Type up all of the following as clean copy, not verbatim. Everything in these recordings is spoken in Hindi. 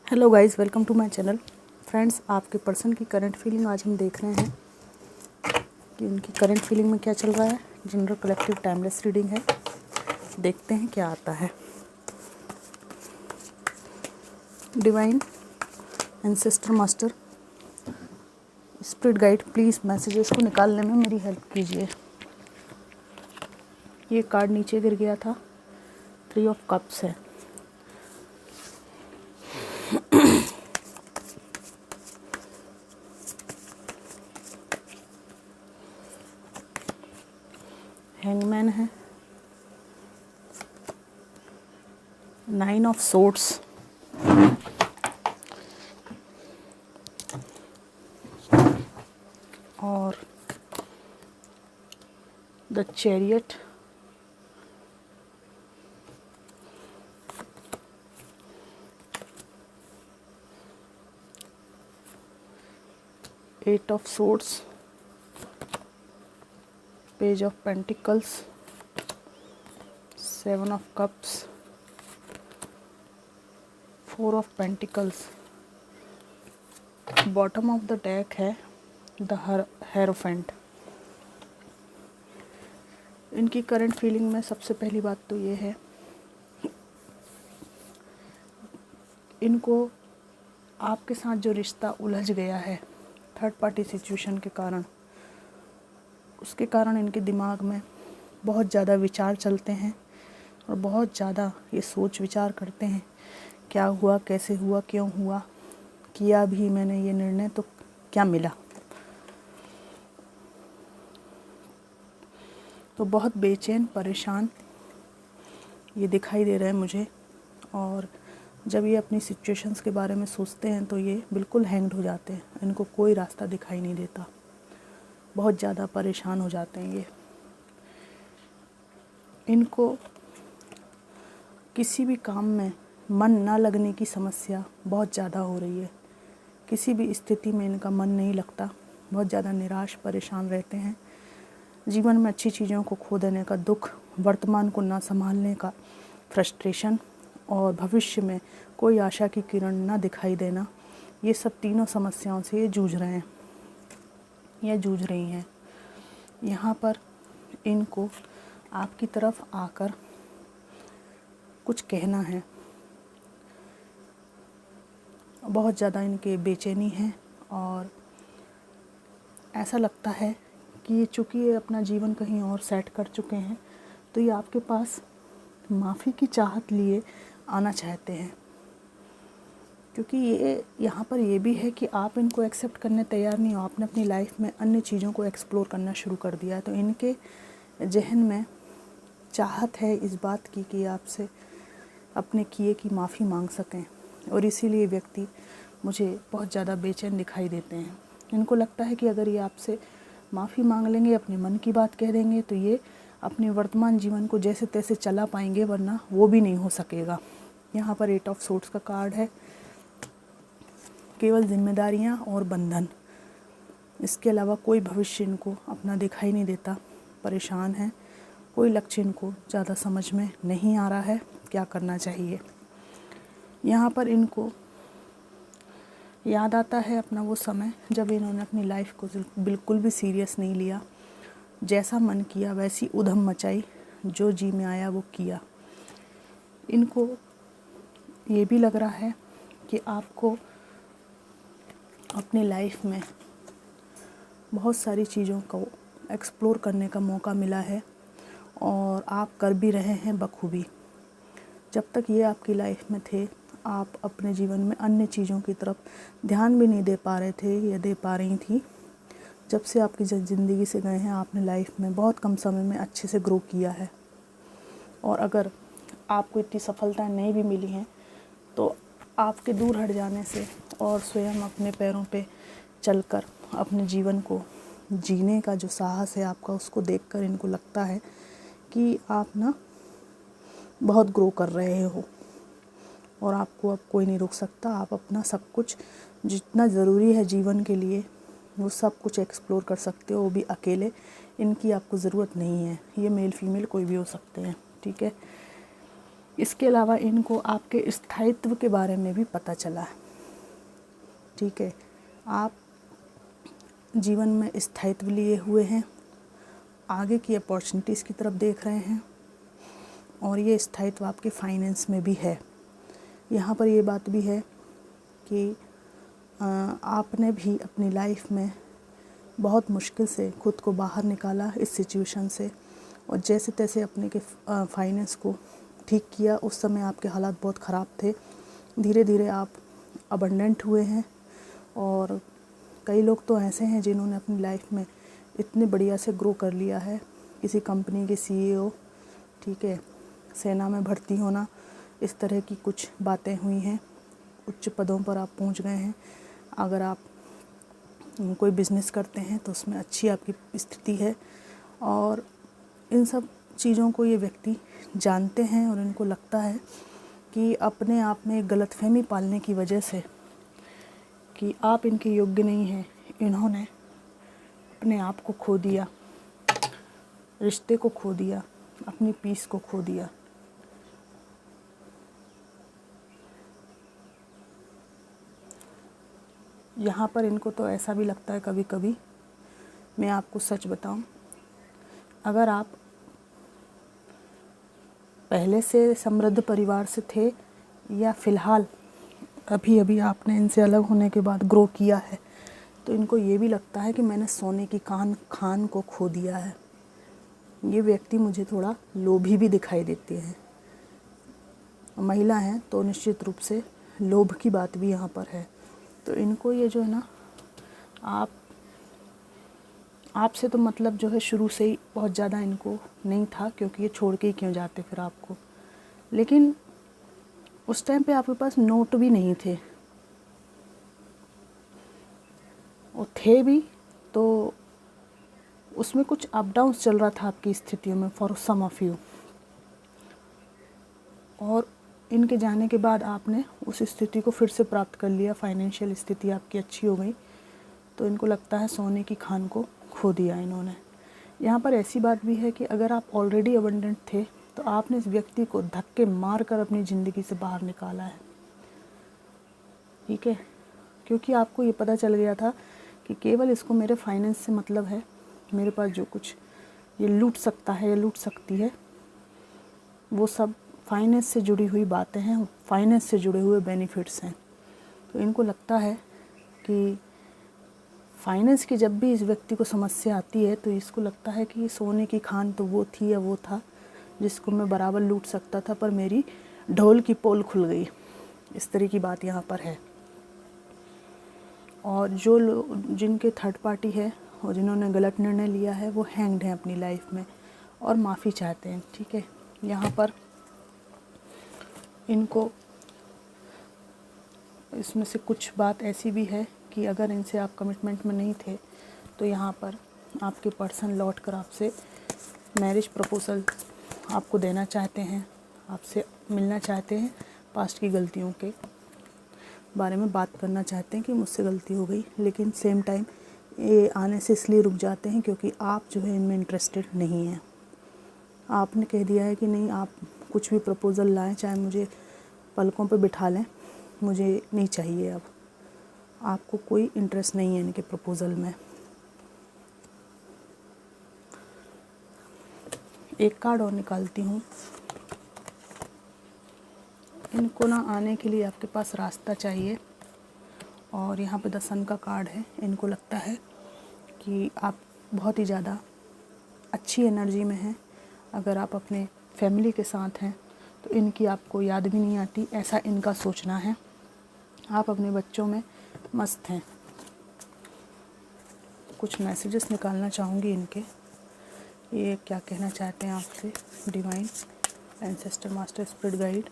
Hello guys, welcome to my channel. Friends, आपके पर्सन की करंट फीलिंग आज हम देख रहे हैं कि उनकी करंट फीलिंग में क्या चल रहा है। जनरल कलेक्टिव टाइमलेस रीडिंग है, देखते हैं क्या आता है। Divine, ancestor, master, spirit guide, please messages को निकालने में मेरी हेल्प कीजिए। ये कार्ड नीचे गिर गया था, 3 ऑफ कप्स है। हैंगमैन है, 9 ऑफ सोर्ड्स, और the chariot, eight of swords, page of pentacles, 7 of cups, 4 of pentacles. Bottom of the deck है द हेरोफेंट। इनकी करंट फीलिंग में सबसे पहली बात तो ये है, इनको आपके साथ जो रिश्ता उलझ गया है थर्ड पार्टी सिचुएशन के कारण, उसके कारण इनके दिमाग में बहुत ज़्यादा विचार चलते हैं और बहुत ज़्यादा ये सोच विचार करते हैं, क्या हुआ, कैसे हुआ, क्यों हुआ, किया भी मैंने ये निर्णय तो क्या मिला। तो बहुत बेचैन, परेशान ये दिखाई दे रहा है मुझे। और जब ये अपनी सिचुएशंस के बारे में सोचते हैं तो ये बिल्कुल हैंग्ड हो जाते हैं, इनको कोई रास्ता दिखाई नहीं देता, बहुत ज़्यादा परेशान हो जाते हैं ये। इनको किसी भी काम में मन ना लगने की समस्या बहुत ज़्यादा हो रही है, किसी भी स्थिति में इनका मन नहीं लगता, बहुत ज़्यादा निराश परेशान रहते हैं। जीवन में अच्छी चीज़ों को खो देने का दुख, वर्तमान को ना संभालने का फ्रस्ट्रेशन और भविष्य में कोई आशा की किरण ना दिखाई देना, ये सब तीनों समस्याओं से ये जूझ रहे हैं, ये जूझ रही हैं। यहाँ पर इनको आपकी तरफ आकर कुछ कहना है। बहुत ज़्यादा इनके बेचैनी है और ऐसा लगता है कि चूँकि ये अपना जीवन कहीं और सेट कर चुके हैं तो ये आपके पास माफ़ी की चाहत लिए आना चाहते हैं, क्योंकि ये यहाँ पर ये भी है कि आप इनको एक्सेप्ट करने तैयार नहीं हो। आपने अपनी लाइफ में अन्य चीज़ों को एक्सप्लोर करना शुरू कर दिया है, तो इनके जहन में चाहत है इस बात की कि आपसे अपने किए की माफ़ी मांग सकें, और इसीलिए व्यक्ति मुझे बहुत ज़्यादा बेचैन दिखाई देते हैं। इनको लगता है कि अगर ये आपसे माफ़ी मांग लेंगे, अपने मन की बात कह देंगे, तो ये अपने वर्तमान जीवन को जैसे तैसे चला पाएंगे, वरना वो भी नहीं हो सकेगा। यहाँ पर 8 ऑफ सोर्ड्स का कार्ड है, केवल जिम्मेदारियाँ और बंधन, इसके अलावा कोई भविष्य इनको अपना दिखाई नहीं देता, परेशान है, कोई लक्ष्य इनको ज़्यादा समझ में नहीं आ रहा है क्या करना चाहिए। यहाँ पर इनको याद आता है अपना वो समय जब इन्होंने अपनी लाइफ को बिल्कुल भी सीरियस नहीं लिया, जैसा मन किया वैसी उधम मचाई, जो जी में आया वो किया। इनको ये भी लग रहा है कि आपको अपनी लाइफ में बहुत सारी चीज़ों को एक्सप्लोर करने का मौका मिला है और आप कर भी रहे हैं बखूबी। जब तक ये आपकी लाइफ में थे, आप अपने जीवन में अन्य चीज़ों की तरफ ध्यान भी नहीं दे पा रहे थे या दे पा रही थी। जब से आपकी ज़िंदगी से गए हैं, आपने लाइफ में बहुत कम समय में अच्छे से ग्रो किया है, और अगर आपको इतनी सफलताएं नहीं भी मिली हैं तो आपके दूर हट जाने से और स्वयं अपने पैरों पे चलकर अपने जीवन को जीने का जो साहस है आपका, उसको देखकर इनको लगता है कि आप ना बहुत ग्रो कर रहे हो और आपको अब कोई नहीं रोक सकता। आप अपना सब कुछ जितना ज़रूरी है जीवन के लिए वो सब कुछ एक्सप्लोर कर सकते हो, वो भी अकेले। इनकी आपको ज़रूरत नहीं है। ये मेल फीमेल कोई भी हो सकते हैं, ठीक है। इसके अलावा इनको आपके स्थायित्व के बारे में भी पता चला है। ठीक है, आप जीवन में स्थायित्व लिए हुए हैं, आगे की अपॉर्चुनिटीज़ की तरफ देख रहे हैं, और ये स्थायित्व आपके फाइनेंस में भी है। यहाँ पर ये बात भी है कि आपने भी अपनी लाइफ में बहुत मुश्किल से खुद को बाहर निकाला इस सिचुएशन से, और जैसे तैसे अपने के फाइनेंस को ठीक किया। उस समय आपके हालात बहुत ख़राब थे, धीरे धीरे आप अबंडेंट हुए हैं। और कई लोग तो ऐसे हैं जिन्होंने अपनी लाइफ में इतने बढ़िया से ग्रो कर लिया है, किसी कंपनी के CEO, ठीक है, सेना में भर्ती होना, इस तरह की कुछ बातें हुई हैं, उच्च पदों पर आप पहुंच गए हैं। अगर आप कोई बिज़नेस करते हैं तो उसमें अच्छी आपकी स्थिति है, और इन सब चीज़ों को ये व्यक्ति जानते हैं, और इनको लगता है कि अपने आप में एक गलतफहमी पालने की वजह से कि आप इनके योग्य नहीं हैं, इन्होंने अपने आप को खो दिया, रिश्ते को खो दिया, अपनी पीस को खो दिया। यहाँ पर इनको तो ऐसा भी लगता है कभी कभी, मैं आपको सच बताऊं, अगर आप पहले से समृद्ध परिवार से थे या फ़िलहाल अभी अभी आपने इनसे अलग होने के बाद ग्रो किया है, तो इनको ये भी लगता है कि मैंने सोने की खान को खो दिया है। ये व्यक्ति मुझे थोड़ा लोभी भी दिखाई देते हैं। महिला हैं तो निश्चित रूप से लोभ की बात भी यहाँ पर है। तो इनको ये जो है ना, आपसे तो मतलब जो है शुरू से ही बहुत ज़्यादा इनको नहीं था, क्योंकि ये छोड़ के ही क्यों जाते फिर आपको। लेकिन उस टाइम पे आपके पास नोट भी नहीं थे, और थे भी तो उसमें कुछ अप डाउन्स चल रहा था आपकी स्थितियों में, फॉर सम ऑफ यू। और इनके जाने के बाद आपने उस स्थिति को फिर से प्राप्त कर लिया, फाइनेंशियल स्थिति आपकी अच्छी हो गई, तो इनको लगता है सोने की खान को खो दिया इन्होंने। यहाँ पर ऐसी बात भी है कि अगर आप ऑलरेडी अबंडेंट थे तो आपने इस व्यक्ति को धक्के मार कर अपनी ज़िंदगी से बाहर निकाला है। ठीक है, क्योंकि आपको ये पता चल गया था कि केवल इसको मेरे फाइनेंस से मतलब है, मेरे पास जो कुछ ये लूट सकता है या लूट सकती है वो सब फाइनेंस से जुड़ी हुई बातें हैं, फाइनेंस से जुड़े हुए बेनिफिट्स हैं। तो इनको लगता है कि फाइनेंस की जब भी इस व्यक्ति को समस्या आती है तो इसको लगता है कि सोने की खान तो वो थी या वो था जिसको मैं बराबर लूट सकता था, पर मेरी ढोल की पोल खुल गई। इस तरह की बात यहाँ पर है। और जो लोग जिनके थर्ड पार्टी है और जिन्होंने गलत निर्णय लिया है वो हैंग्ड हैं अपनी लाइफ में और माफ़ी चाहते हैं। ठीक है, यहाँ पर इनको इसमें से कुछ बात ऐसी भी है कि अगर इनसे आप कमिटमेंट में नहीं थे तो यहाँ पर आपके पर्सन लौट कर आपसे मैरिज प्रपोजल आपको देना चाहते हैं, आपसे मिलना चाहते हैं, पास्ट की गलतियों के बारे में बात करना चाहते हैं कि मुझसे गलती हो गई, लेकिन सेम टाइम ये आने से इसलिए रुक जाते हैं क्योंकि आप जो है इनमें इंटरेस्टेड नहीं हैं। आपने कह दिया है कि नहीं, आप कुछ भी प्रपोज़ल लाएं, चाहे मुझे पलकों पे बिठा लें, मुझे नहीं चाहिए। अब आपको कोई इंटरेस्ट नहीं है इनके प्रपोज़ल में। एक कार्ड और निकालती हूँ। इनको ना आने के लिए आपके पास रास्ता चाहिए, और यहाँ पे द सन का कार्ड है। इनको लगता है कि आप बहुत ही ज़्यादा अच्छी एनर्जी में हैं। अगर आप अपने फैमिली के साथ हैं तो इनकी आपको याद भी नहीं आती, ऐसा इनका सोचना है। आप अपने बच्चों में मस्त हैं। कुछ मैसेजेस निकालना चाहूँगी इनके, ये क्या कहना चाहते हैं आपसे। Divine ancestor master spirit guide,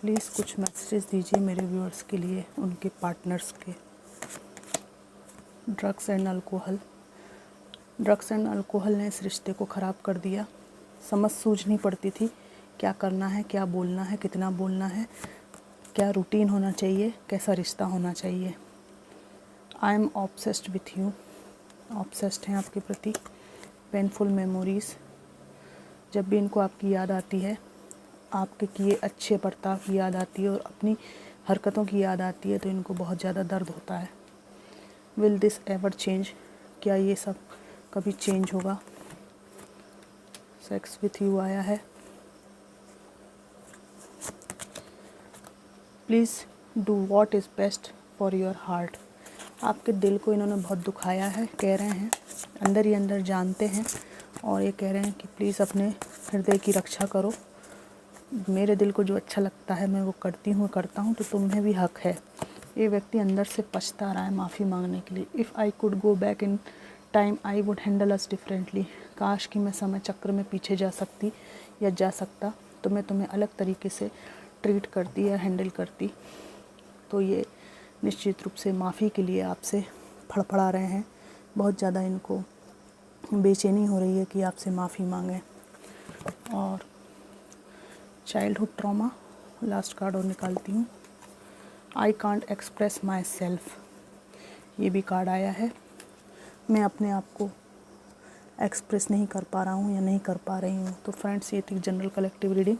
please कुछ मैसेजेस दीजिए मेरे व्यूअर्स के लिए, उनके पार्टनर्स के। Drugs and alcohol, drugs and alcohol ने इस रिश्ते को ख़राब कर दिया। समझ सूझ नहीं पड़ती थी क्या करना है, क्या बोलना है, कितना बोलना है, क्या रूटीन होना चाहिए, कैसा रिश्ता होना चाहिए। I am obsessed with you, obsessed हैं आपके प्रति। पेनफुल मेमोरीज़, जब भी इनको आपकी याद आती है आपके किए अच्छे बर्ताव की याद आती है और अपनी हरकतों की याद आती है तो इनको बहुत ज़्यादा दर्द होता है। विल दिस एवर चेंज, क्या ये सब कभी चेंज होगा? सेक्स विथ यू आया है। Please do what is best for your heart. आपके दिल को इन्होंने बहुत दुखाया है, कह रहे हैं, अंदर ही अंदर जानते हैं और ये कह रहे हैं कि प्लीज़ अपने हृदय की रक्षा करो। मेरे दिल को जो अच्छा लगता है मैं वो करता हूँ, तो तुम्हें भी हक है। ये व्यक्ति अंदर से पछता रहा है माफ़ी मांगने के लिए। If I could go back in time I would handle us differently. काश कि मैं समय चक्र में पीछे जा सकता तो मैं तुम्हें अलग तरीके से ट्रीट करती या हैंडल करती। तो ये निश्चित रूप से माफ़ी के लिए आपसे फड़फड़ा रहे हैं। बहुत ज़्यादा इनको बेचैनी हो रही है कि आपसे माफ़ी मांगें। और चाइल्डहुड ट्रॉमा, लास्ट कार्ड और निकालती हूँ। I can't express my self, ये भी कार्ड आया है। मैं अपने आप को एक्सप्रेस नहीं कर पा रहा हूँ या नहीं कर पा रही हूँ। तो फ्रेंड्स, ये थी जनरल कलेक्टिव रीडिंग।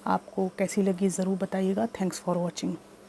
आपको कैसी लगी ज़रूर बताइएगा। Thanks for watching.